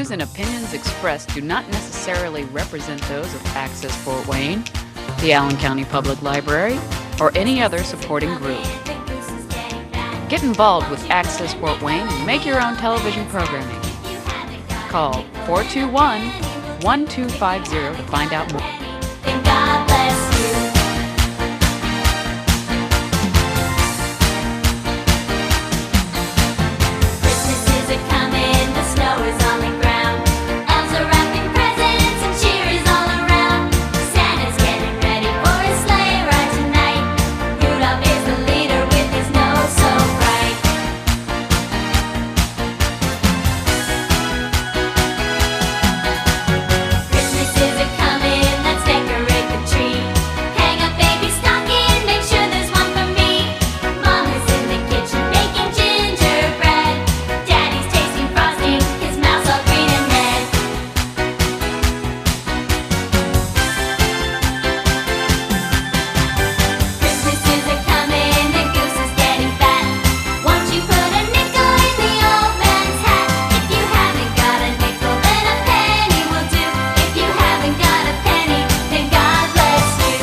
views and opinions expressed do not necessarily represent those of Access Fort Wayne, the Allen County Public Library, or any other supporting group. Get involved with Access Fort Wayne and make your own television programming. Call 421-1250 to find out more. And God bless you. Christmas is a-comin', the snow is on the ground. Elves are wrapping presents and cheer is all around. Santa's getting ready for his sleigh ride tonight. Rudolph is the leader with his nose so bright. Christmas is a-comin', let's decorate the tree. Hang up baby stocking, make sure there's one for me. Mama's in the kitchen baking gingerbread. Daddy's tasting frosting, his mouth's all green and red. Christmas is a-comin', the goose is getting fat. Won't you put a nickel in the old man's hat? If you haven't got a nickel, then a penny will do. If you haven't got a penny, then God bless you.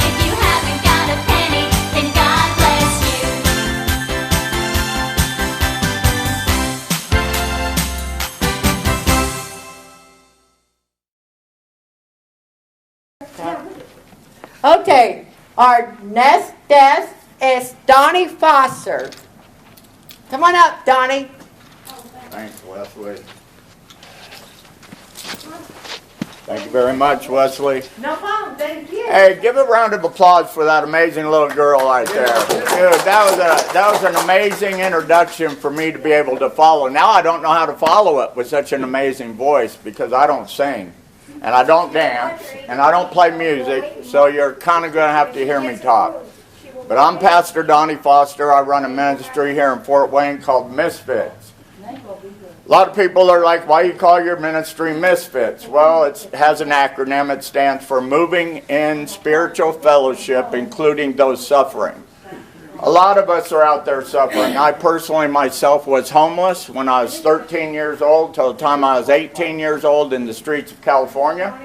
If you haven't got a penny, then God bless you. Okay, our next guest is Donnie Foster. Come on up, Donnie. Thanks, Wesley. Thank you very much, Wesley. No problem, thank you. Hey, give a round of applause for that amazing little girl right there. Dude, that was an amazing introduction for me to be able to follow. Now I don't know how to follow it with such an amazing voice because I don't sing, and I don't dance, and I don't play music, so you're kind of going to have to hear me talk. But I'm Pastor Donnie Foster. I run a ministry here in Fort Wayne called Misfits. A lot of people are like, why you call your ministry Misfits? Well, it has an acronym. It stands for Moving in Spiritual Fellowship, including those suffering. A lot of us are out there suffering. I personally myself was homeless when I was 13 years old till the time I was 18 years old in the streets of California.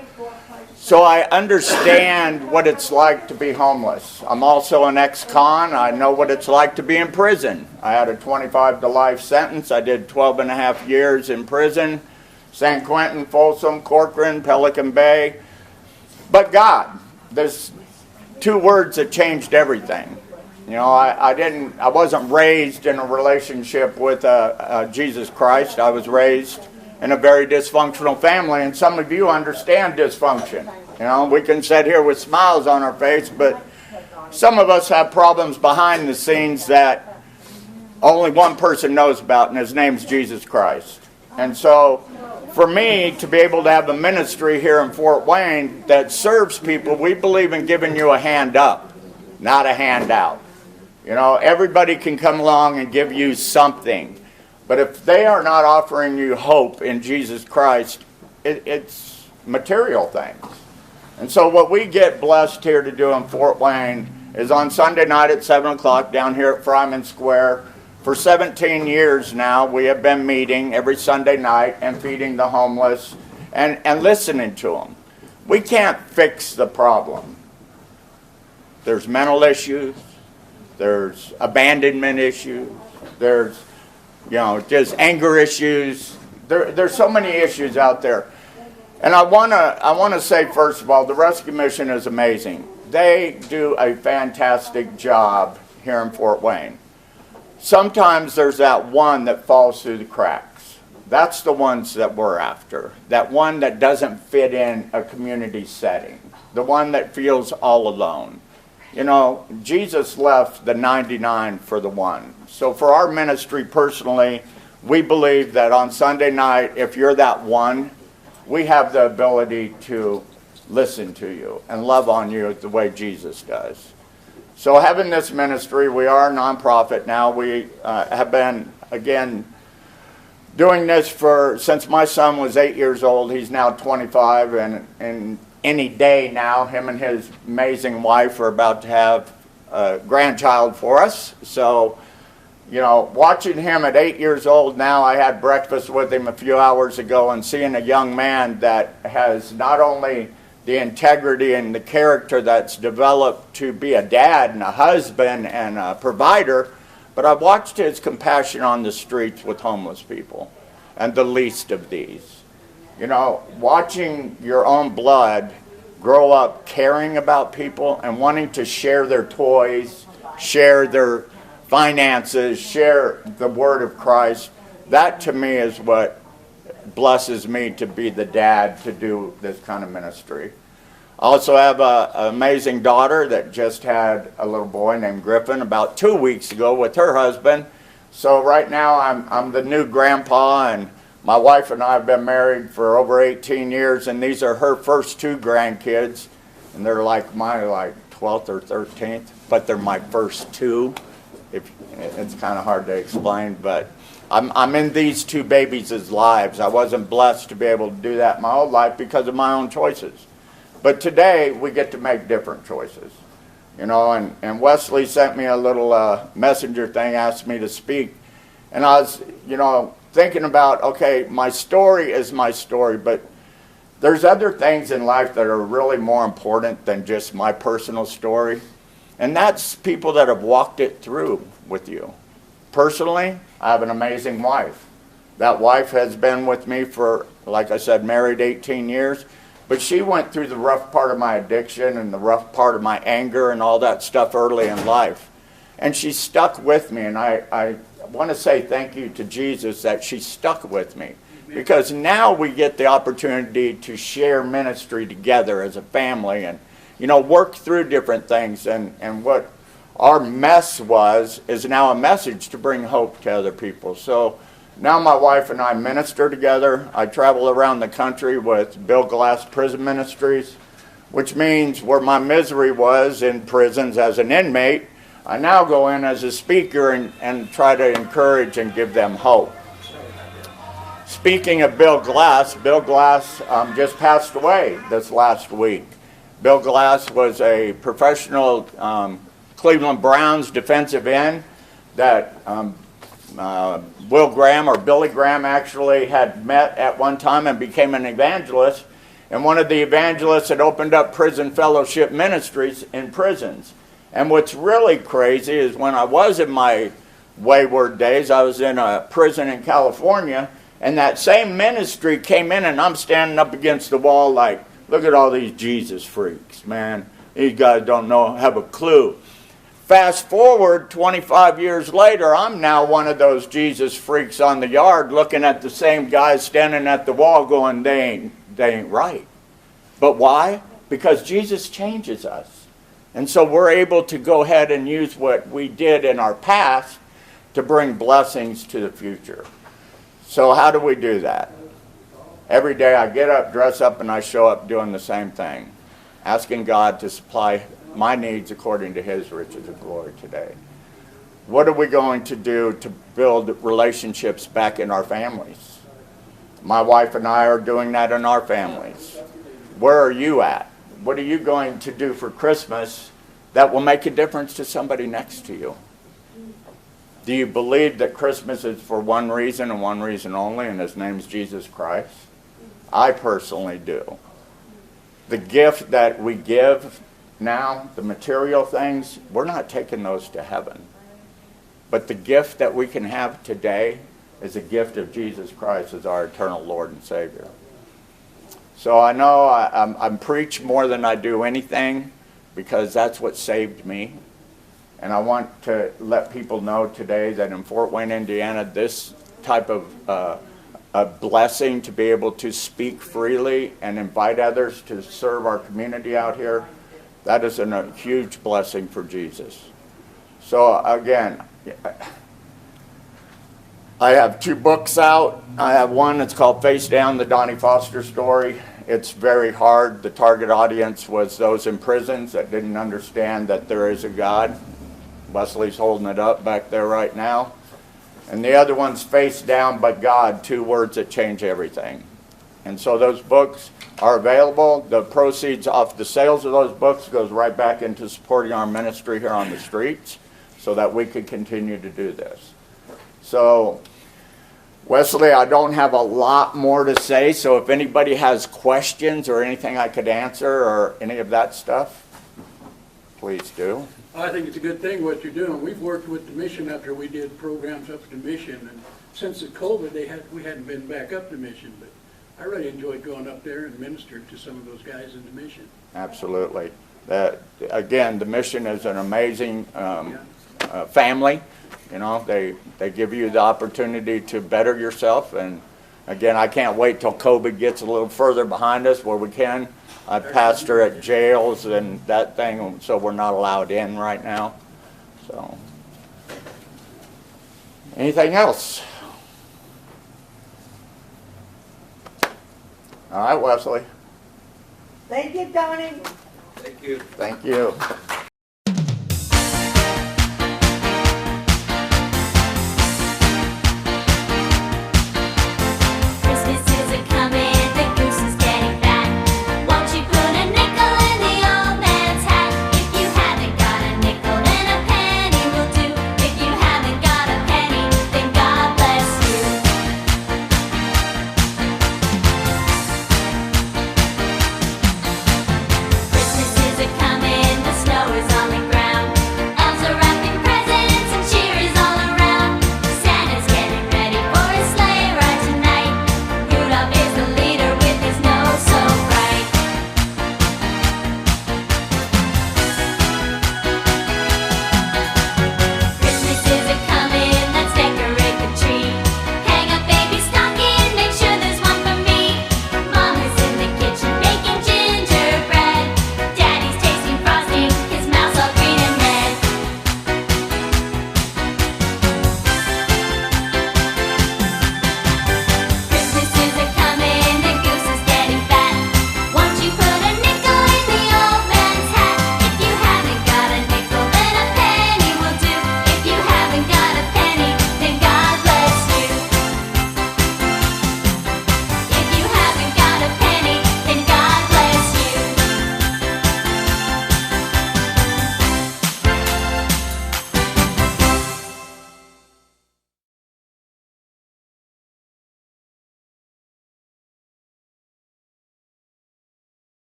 So I understand what it's like to be homeless. I'm also an ex-con. I know what it's like to be in prison. I had a 25 to life sentence. I did 12 and a half years in prison. San Quentin, Folsom, Corcoran, Pelican Bay. But God, there's two words that changed everything. You know, I wasn't raised in a relationship with Jesus Christ. I was raised in a very dysfunctional family, and some of you understand dysfunction. You know, we can sit here with smiles on our face, but some of us have problems behind the scenes that only one person knows about, and his name's Jesus Christ. And so, for me to be able to have a ministry here in Fort Wayne that serves people, we believe in giving you a hand up, not a handout. You know, everybody can come along and give you something. But if they are not offering you hope in Jesus Christ, it's material things. And so what we get blessed here to do in Fort Wayne is on Sunday night at 7 o'clock down here at Fryman Square. For 17 years now, we have been meeting every Sunday night and feeding the homeless and listening to them. We can't fix the problem. There's mental issues. There's abandonment issues. There's just anger issues. There's so many issues out there. And I want to say, first of all, the rescue mission is amazing. They do a fantastic job here in Fort Wayne. Sometimes there's that one that falls through the cracks. That's the ones that we're after. That one that doesn't fit in a community setting. The one that feels all alone. You know, Jesus left the 99 for the one. So for our ministry personally, we believe that on Sunday night, if you're that one, we have the ability to listen to you and love on you the way Jesus does. So having this ministry, we are a nonprofit now. We have been, again, doing this since my son was 8 years old. He's now 25, and any day now, him and his amazing wife are about to have a grandchild for us. So you know, watching him at 8 years old now, I had breakfast with him a few hours ago, and seeing a young man that has not only the integrity and the character that's developed to be a dad and a husband and a provider, but I've watched his compassion on the streets with homeless people and the least of these. You know, watching your own blood grow up caring about people and wanting to share their toys, share their finances, share the word of Christ, that to me is what blesses me to be the dad to do this kind of ministry. I also have an amazing daughter that just had a little boy named Griffin about 2 weeks ago with her husband. So right now I'm the new grandpa, and my wife and I have been married for over 18 years, and these are her first 2 grandkids, and they're like my 12th or 13th, but they're my first 2. It's kind of hard to explain, but I'm in these 2 babies' lives. I wasn't blessed to be able to do that in my whole life because of my own choices. But today we get to make different choices. You know, and Wesley sent me a little messenger thing, asked me to speak. And I was, you know, thinking about, okay, my story is my story, but there's other things in life that are really more important than just my personal story. And that's people that have walked it through with you. Personally, I have an amazing wife. That wife has been with me for, like I said, married 18 years. But she went through the rough part of my addiction and the rough part of my anger and all that stuff early in life. And she stuck with me. And I want to say thank you to Jesus that she stuck with me. Because now we get the opportunity to share ministry together as a family and, you know, work through different things. And what our mess was is now a message to bring hope to other people. So now my wife and I minister together. I travel around the country with Bill Glass Prison Ministries, which means where my misery was in prisons as an inmate, I now go in as a speaker and try to encourage and give them hope. Speaking of Bill Glass just passed away this last week. Bill Glass was a professional Cleveland Browns defensive end that Will Graham, or Billy Graham, actually had met at one time and became an evangelist. And one of the evangelists had opened up prison fellowship ministries in prisons. And what's really crazy is when I was in my wayward days, I was in a prison in California, and that same ministry came in, and I'm standing up against the wall like, look at all these Jesus freaks, man. These guys don't have a clue. Fast forward 25 years later, I'm now one of those Jesus freaks on the yard looking at the same guys standing at the wall going, they ain't right. But why? Because Jesus changes us. And so we're able to go ahead and use what we did in our past to bring blessings to the future. So how do we do that? Every day I get up, dress up, and I show up doing the same thing, asking God to supply my needs according to His riches and glory today. What are we going to do to build relationships back in our families? My wife and I are doing that in our families. Where are you at? What are you going to do for Christmas that will make a difference to somebody next to you? Do you believe that Christmas is for one reason and one reason only, and His name is Jesus Christ? I personally do. The gift that we give now, the material things, we're not taking those to heaven. But the gift that we can have today is a gift of Jesus Christ as our eternal Lord and Savior. So I know I'm preach more than I do anything because that's what saved me. And I want to let people know today that in Fort Wayne, Indiana, this type of a blessing to be able to speak freely and invite others to serve our community out here, that is a huge blessing for Jesus. So again, I have 2 books out. I have one that's called Face Down, the Donnie Foster story. It's very hard. The target audience was those in prisons that didn't understand that there is a God. Wesley's holding it up back there right now. And the other one's Face Down but God, 2 words that change everything. And so those books are available. The proceeds off the sales of those books goes right back into supporting our ministry here on the streets so that we can continue to do this. So, Wesley, I don't have a lot more to say, so if anybody has questions or anything I could answer or any of that stuff, please do. I think it's a good thing what you're doing. We've worked with the mission after we did programs up at the mission, and since the COVID, we hadn't been back up to mission, but I really enjoyed going up there and ministered to some of those guys in the mission. Absolutely. Again, the mission is an amazing family. You know, they give you the opportunity to better yourself, and again, I can't wait till COVID gets a little further behind us where we can. I pastor at jails and that thing, so we're not allowed in right now. So, anything else? All right, Wesley. Thank you, Donnie. Thank you.